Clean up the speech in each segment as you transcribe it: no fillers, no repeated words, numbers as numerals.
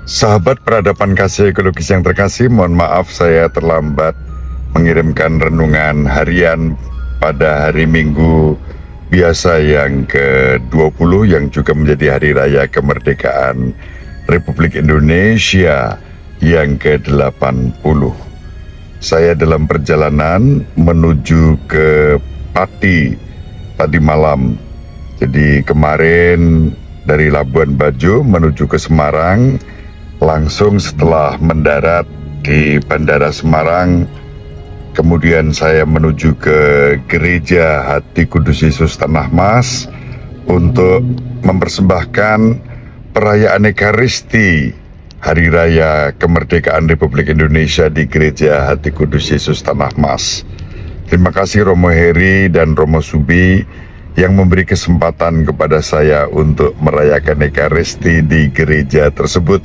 Sahabat peradaban kasih ekologis yang terkasih, mohon maaf saya terlambat mengirimkan renungan harian pada hari Minggu biasa yang ke-20 yang juga menjadi hari raya kemerdekaan Republik Indonesia yang ke-80. Saya dalam perjalanan menuju ke Pati tadi malam. Jadi kemarin dari Labuan Bajo menuju ke Semarang. Langsung setelah mendarat di Bandara Semarang, kemudian saya menuju ke Gereja Hati Kudus Yesus Tanah Mas untuk mempersembahkan perayaan Ekaristi Hari Raya Kemerdekaan Republik Indonesia di Gereja Hati Kudus Yesus Tanah Mas. Terima kasih Romo Heri dan Romo Subi yang memberi kesempatan kepada saya untuk merayakan Ekaristi di gereja tersebut.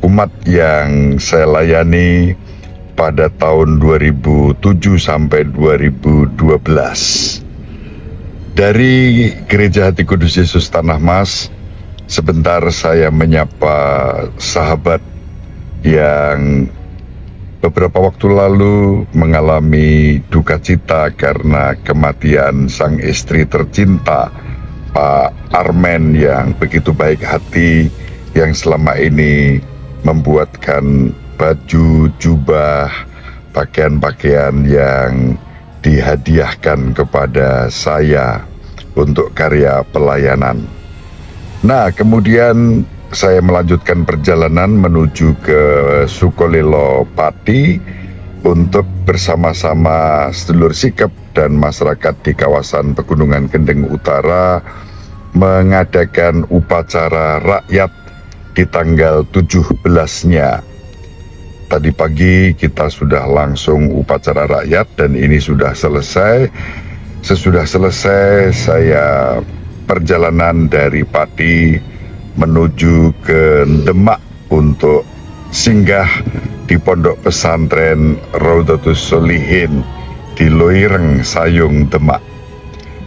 Umat yang saya layani pada tahun 2007 sampai 2012. Dari Gereja Hati Kudus Yesus Tanah Mas, sebentar saya menyapa sahabat yang beberapa waktu lalu mengalami duka cita karena kematian sang istri tercinta, Pak Armen, yang begitu baik hati, yang selama ini membuatkan baju, jubah, pakaian-pakaian yang dihadiahkan kepada saya untuk karya pelayanan. Nah, kemudian saya melanjutkan perjalanan menuju ke Sukolilo Pati untuk bersama-sama sedulur sikap dan masyarakat di kawasan Pegunungan Kendeng Utara mengadakan upacara rakyat di tanggal 17-nya. Tadi pagi kita sudah langsung upacara rakyat dan ini sudah selesai. Sesudah selesai saya perjalanan dari Pati menuju ke Demak untuk singgah di Pondok Pesantren Raudatus Sholihin di Loireng, Sayung, Demak.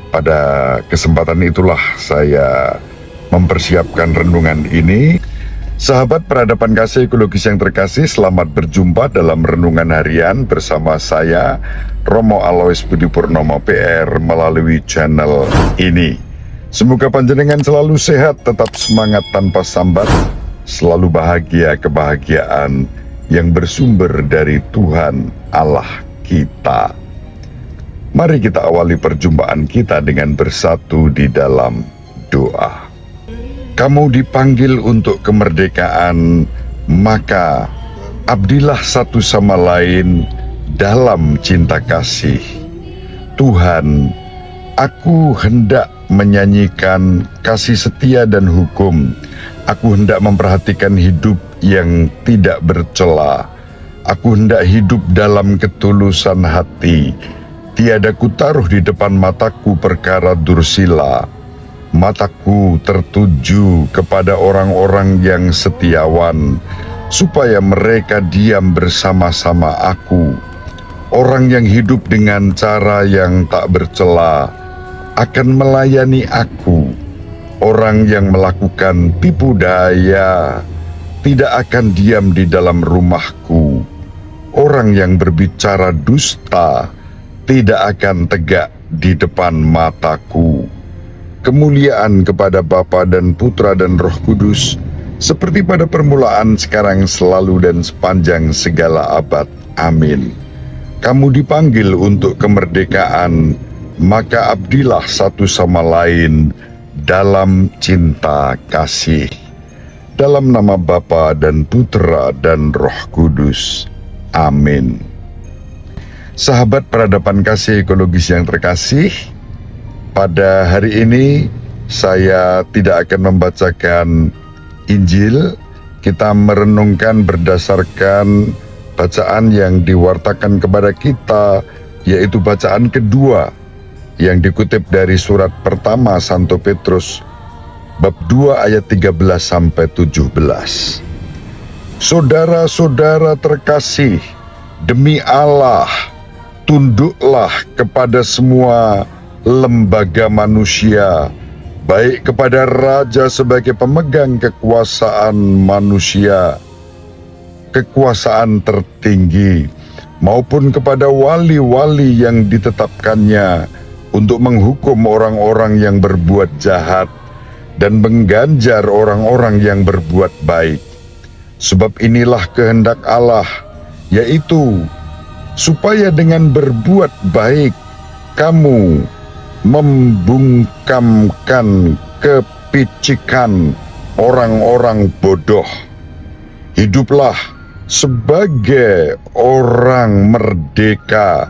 Pada kesempatan itulah saya mempersiapkan renungan ini. Sahabat peradaban kasih ekologis yang terkasih, selamat berjumpa dalam renungan harian bersama saya, Romo Alois Budi Purnomo PR, melalui channel ini. Semoga panjenengan selalu sehat, tetap semangat tanpa sambat, selalu bahagia kebahagiaan yang bersumber dari Tuhan Allah kita. Mari kita awali perjumpaan kita dengan bersatu di dalam doa. Kamu dipanggil untuk kemerdekaan, maka abdilah satu sama lain dalam cinta kasih. Tuhan, aku hendak menyanyikan kasih setia dan hukum. Aku hendak memperhatikan hidup yang tidak bercela. Aku hendak hidup dalam ketulusan hati. Tiada kutaruh di depan mataku perkara dursila. Mataku tertuju kepada orang-orang yang setiawan, supaya mereka diam bersama-sama aku. Orang yang hidup dengan cara yang tak bercela akan melayani aku. Orang yang melakukan tipu daya tidak akan diam di dalam rumahku. Orang yang berbicara dusta tidak akan tegak di depan mataku. Kemuliaan kepada Bapa dan Putra dan Roh Kudus, seperti pada permulaan, sekarang, selalu, dan sepanjang segala abad. Amin. Kamu dipanggil untuk kemerdekaan, maka abdilah satu sama lain dalam cinta kasih. Dalam nama Bapa dan Putra dan Roh Kudus. Amin. Sahabat peradaban kasih ekologis yang terkasih, pada hari ini saya tidak akan membacakan Injil. Kita merenungkan berdasarkan bacaan yang diwartakan kepada kita, yaitu bacaan kedua yang dikutip dari surat pertama Santo Petrus bab 2 ayat 13 sampai 17. Saudara-saudara terkasih, demi Allah, tunduklah kepada semua lembaga manusia baik kepada raja sebagai pemegang kekuasaan manusia, kekuasaan tertinggi, maupun kepada wali-wali yang ditetapkannya untuk menghukum orang-orang yang berbuat jahat dan mengganjar orang-orang yang berbuat baik. Sebab inilah kehendak Allah, yaitu supaya dengan berbuat baik kamu membungkamkan kepicikan orang-orang bodoh. Hiduplah sebagai orang merdeka,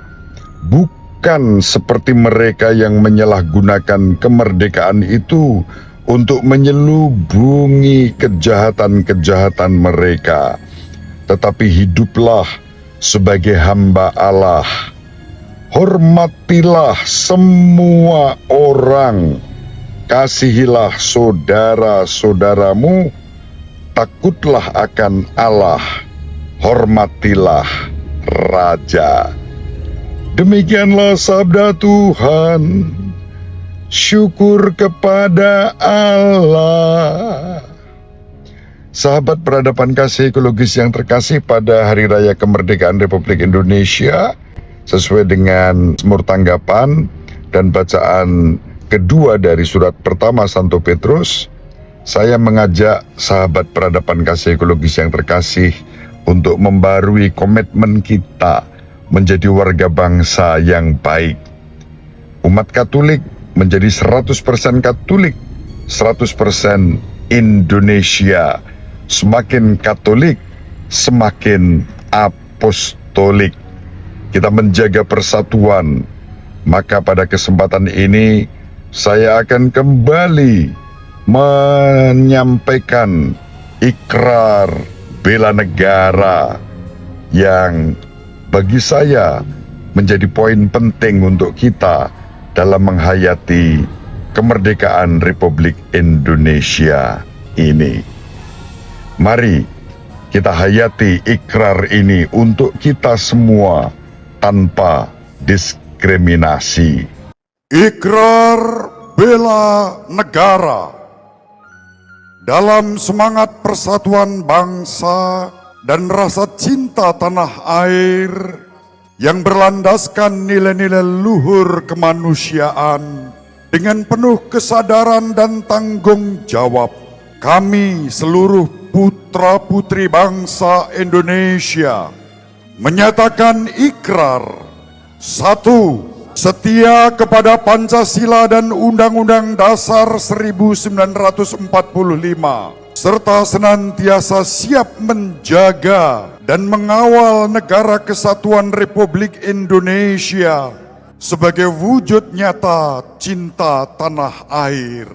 bukan seperti mereka yang menyalahgunakan kemerdekaan itu untuk menyelubungi kejahatan-kejahatan mereka, tetapi hiduplah sebagai hamba Allah. Hormatilah semua orang, kasihilah saudara-saudaramu, takutlah akan Allah, hormatilah Raja. Demikianlah sabda Tuhan. Syukur kepada Allah. Sahabat peradaban kasih ekologis yang terkasih, pada Hari Raya Kemerdekaan Republik Indonesia, sesuai dengan semur tanggapan dan bacaan kedua dari surat pertama Santo Petrus, saya mengajak sahabat peradaban kasih ekologis yang terkasih untuk membarui komitmen kita menjadi warga bangsa yang baik. Umat Katolik menjadi 100% Katolik, 100% Indonesia. Semakin Katolik, semakin apostolik. Kita menjaga persatuan. Maka pada kesempatan ini saya akan kembali menyampaikan ikrar bela negara yang bagi saya menjadi poin penting untuk kita dalam menghayati kemerdekaan Republik Indonesia ini. Mari kita hayati ikrar ini untuk kita semua tanpa diskriminasi. Ikrar bela negara. Dalam semangat persatuan bangsa dan rasa cinta tanah air yang berlandaskan nilai-nilai luhur kemanusiaan, dengan penuh kesadaran dan tanggung jawab, kami seluruh putra-putri bangsa Indonesia menyatakan ikrar: 1. Setia kepada Pancasila dan Undang-Undang Dasar 1945, serta senantiasa siap menjaga dan mengawal negara kesatuan Republik Indonesia sebagai wujud nyata cinta tanah air.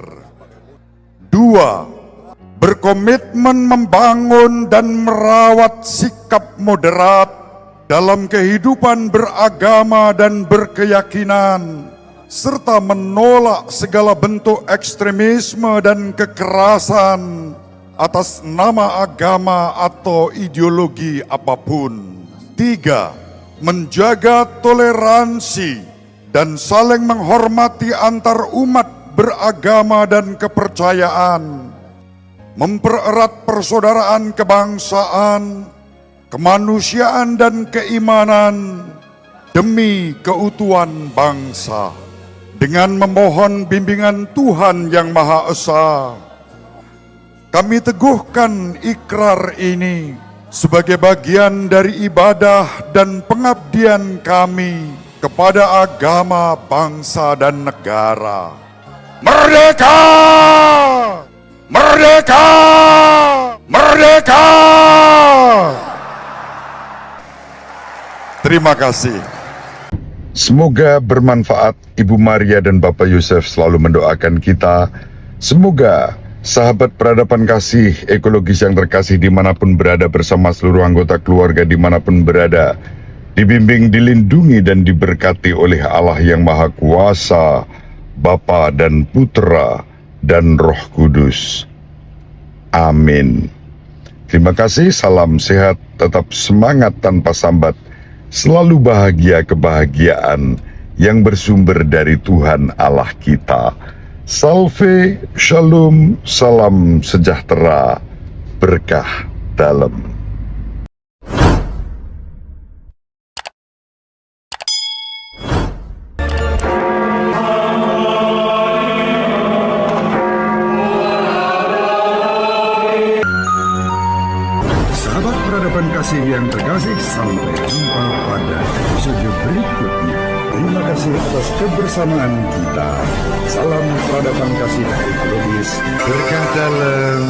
2. Berkomitmen membangun dan merawat sikap moderat dalam kehidupan beragama dan berkeyakinan, serta menolak segala bentuk ekstremisme dan kekerasan atas nama agama atau ideologi apapun. 3. Menjaga toleransi dan saling menghormati antar umat beragama dan kepercayaan, mempererat persaudaraan kebangsaan, kemanusiaan dan keimanan demi keutuhan bangsa, dengan memohon bimbingan Tuhan Yang Maha Esa. Kami teguhkan ikrar ini sebagai bagian dari ibadah dan pengabdian kami kepada agama, bangsa, dan negara. Merdeka! Merdeka! Merdeka! Terima kasih. Semoga bermanfaat. Ibu Maria dan Bapak Yusuf selalu mendoakan kita. Semoga sahabat peradaban kasih ekologis yang terkasih dimanapun berada, bersama seluruh anggota keluarga dimanapun berada, dibimbing, dilindungi, dan diberkati oleh Allah yang Maha Kuasa, Bapa dan Putra dan Roh Kudus. Amin. Terima kasih, salam sehat, tetap semangat tanpa sambat, selalu bahagia kebahagiaan yang bersumber dari Tuhan Allah kita. Salve, shalom, salam sejahtera, berkah dalam. Sahabat peradaban kasih yang terkasih, sampai jumpa pada episode berikutnya. Terima kasih atas kebersamaan kita. Salam peradaban kasih ekologis. Berkah dalam.